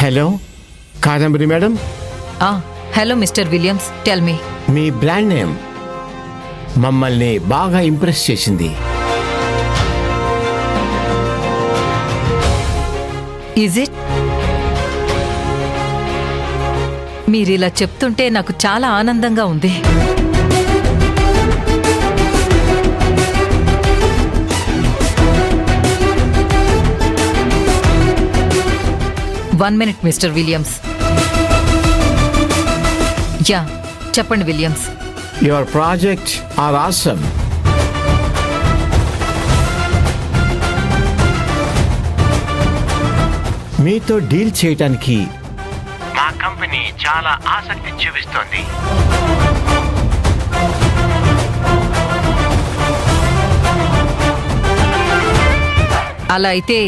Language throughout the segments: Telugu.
Hello Kadambari madam. Hello mister Williams, tell me. మీ బ్రాండ్ నేమ్ మమ్మల్ని బాగా ఇంప్రెస్ చేసింది. Is it? మీరిలా చెప్తుంటే నాకు చాలా ఆనందంగా ఉంది. One minute mister Williams. Yeah, చెప్పండి Williams. Your project are awesome. మీతో డీల్ చేయటానికి మా కంపెనీ చాలా ఆసక్తి చూపిస్తోంది. అలా అయితే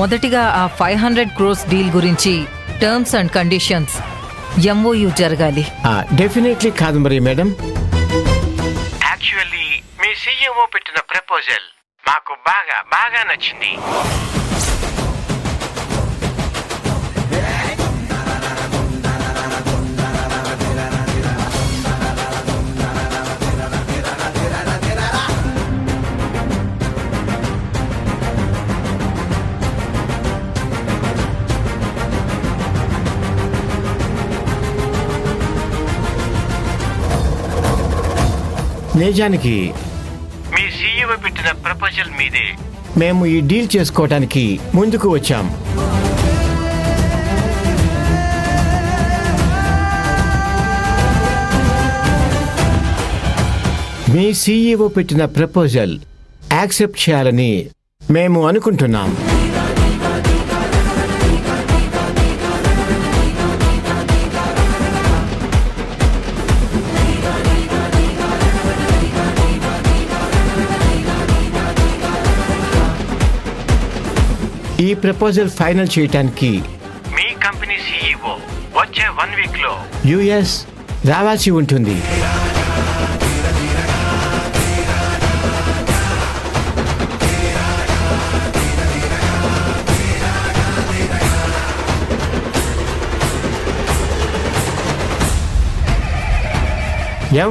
మొదటిగా ఆ 500 crores డీల్ గురించి టర్మ్స్ అండ్ కండిషన్స్ MOU జరగాలి. Definitely Kadambari madam. యాక్చువల్లీ మీ CEO పెట్టిన ప్రపోజల్ మాకు బాగా బాగా నచ్చింది. నిజానికి మీ CEO పెట్టిన ప్రపోజల్ మీదే మేము ఈ డీల్ చేసుకోవడానికి ముందుకు వచ్చాం. మీ CEO పెట్టిన ప్రపోజల్ యాక్సెప్ట్ చేయాలని మేము అనుకుంటున్నాం. ఈ ప్రపోజల్ ఫైనల్ చేయడానికి మీ కంపెనీ CEO వచ్చే 1 week లో US రావాల్సి ఉంటుంది.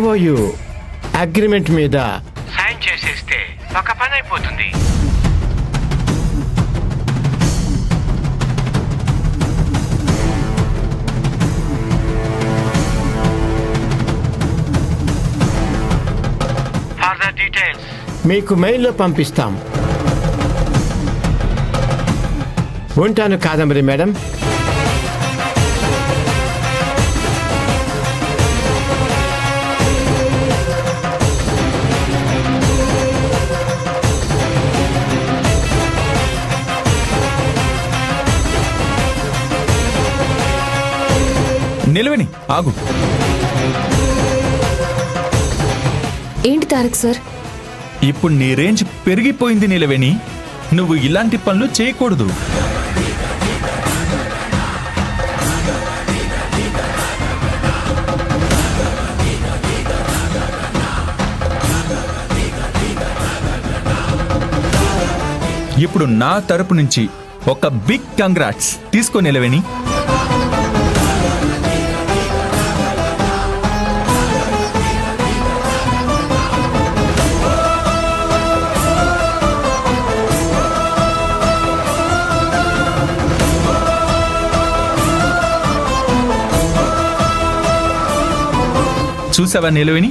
MOU అగ్రిమెంట్ మీద సైన్ చేసేస్తే ఒక పని అయిపోతుంది. మీకు మెయిల్లో పంపిస్తాం. ఉంటాను కాదంబరి మేడం. నిలవని ఆగు. ఏంటి తారక్ సార్? ఇప్పుడు నీ రేంజ్ పెరిగిపోయింది నిలవేణి. నువ్వు ఇలాంటి పనులు చేయకూడదు. ఇప్పుడు నా తరపు నుంచి ఒక బిగ్ కంగ్రాట్స్ తీసుకో నిలవేణి. చూసావా నిలవేణి,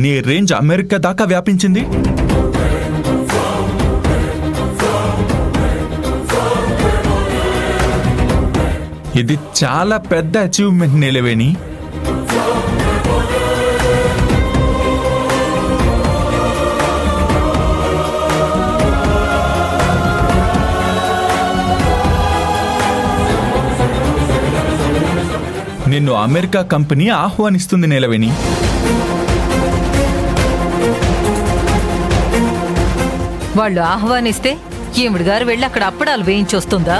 నీ రేంజ్ అమెరికా దాకా వ్యాపించింది. ఇది చాలా పెద్ద అచీవ్మెంట్ నిలవేణి. నిన్ను అమెరికా కంపెనీ ఆహ్వానిస్తుంది నిలవేణి. వాళ్ళు ఆహ్వానిస్తే ఈవిడ గారు వెళ్ళి అక్కడ అప్పడాలు వేయించొస్తుందా?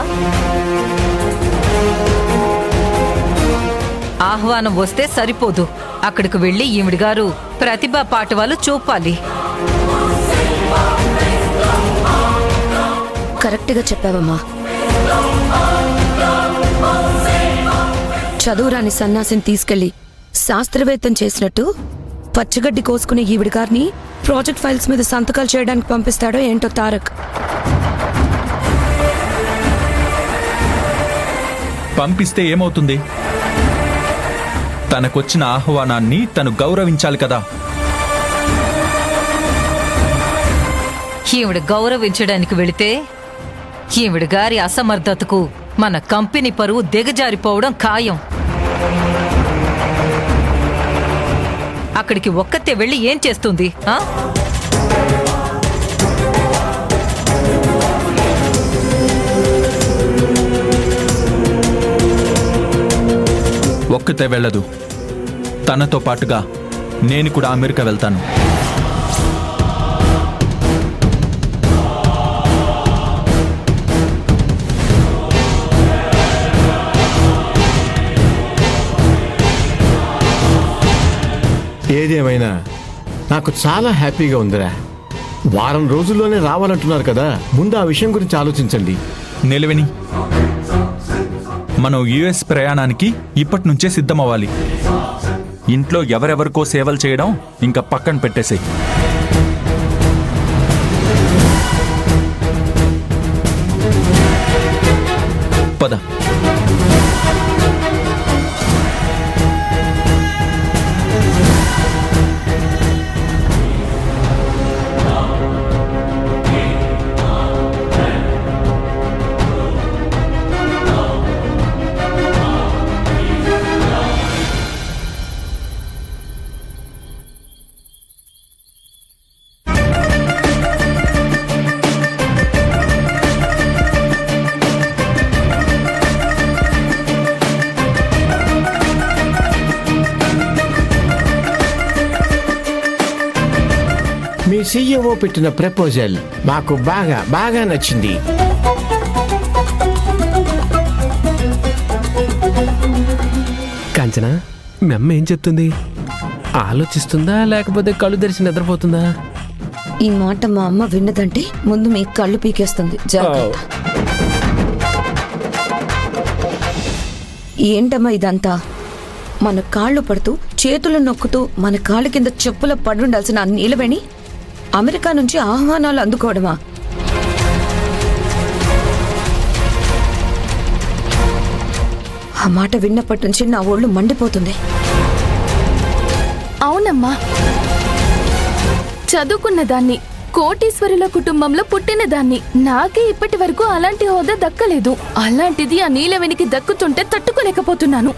ఆహ్వానం వస్తే సరిపోదు, అక్కడికి వెళ్ళి ఈవిడ గారు ప్రతిభా పాఠవాలు చూపాలి. కరెక్ట్గా చెప్పావమ్మా. చదువురాని సన్నాసిని తీసుకెళ్లి శాస్త్రవేత్తం చేసినట్టు పచ్చగడ్డి కోసుకునే ఈవిడ గారిని ప్రాజెక్ట్ ఫైల్స్ మీద సంతకాలు చేయడానికి పంపిస్తాడో ఏంటో తారక్. పంపిస్తే ఏమవుతుంది? తనకొచ్చిన ఆహ్వానాన్ని తను గౌరవించాలి కదా. ఈవిడ గౌరవించడానికి వెళితే ఈవిడ గారి అసమర్థతకు మన కంపెనీ పరువు దిగజారిపోవడం ఖాయం. అక్కడికి ఒక్కతే వెళ్ళి ఏం చేస్తుంది? ఒక్కతే వెళ్ళదు. తనతో పాటుగా నేను కూడా అమెరికా వెళ్తాను. ఏదేమైనా నాకు చాలా హ్యాపీగా ఉందిరా. వారం రోజుల్లోనే రావాలంటున్నారు కదా, ముందు ఆ విషయం గురించి ఆలోచించండి. నిలవని, మనం యుఎస్ ప్రయాణానికి ఇప్పటి నుంచే సిద్ధమవ్వాలి. ఇంట్లో ఎవరెవరికో సేవలు చేయడం ఇంకా పక్కన పెట్టేసేయ్. పద. మీ సీఈఓ పెట్టిన ప్రపోజల్ మాకు బాగా బాగా నచ్చింది. కాంచనా, మీ అమ్మ ఏం చెప్తుంది? ఆలోచిస్తుందా లేకపోతే కళ్ళు తెరిచి నిద్రపోతుందా? ఈ మాట మా అమ్మ విన్నదంటే ముందు మీ కళ్ళు పీకేస్తుంది. జాగ్రత్త. ఏంటమ్మా ఇదంతా? మన కాళ్ళు పడుతూ చేతులు నొక్కుతూ మన కాళ్ళ కింద చెప్పుల పడుండాల్సిన నీలవేణి అమెరికా నుంచి ఆహ్వానాలు అందుకోవడమా? ఆ మాట విన్నప్పటి నుంచి నా ఒళ్ళు మండిపోతుంది. అవునమ్మా, చదువుకున్న దాన్ని, కోటీశ్వరుల కుటుంబంలో పుట్టిన దాన్ని. నాకే ఇప్పటి వరకు అలాంటి హోదా దక్కలేదు. అలాంటిది ఆ నీలవేణికి దక్కుతుంటే తట్టుకోలేకపోతున్నాను.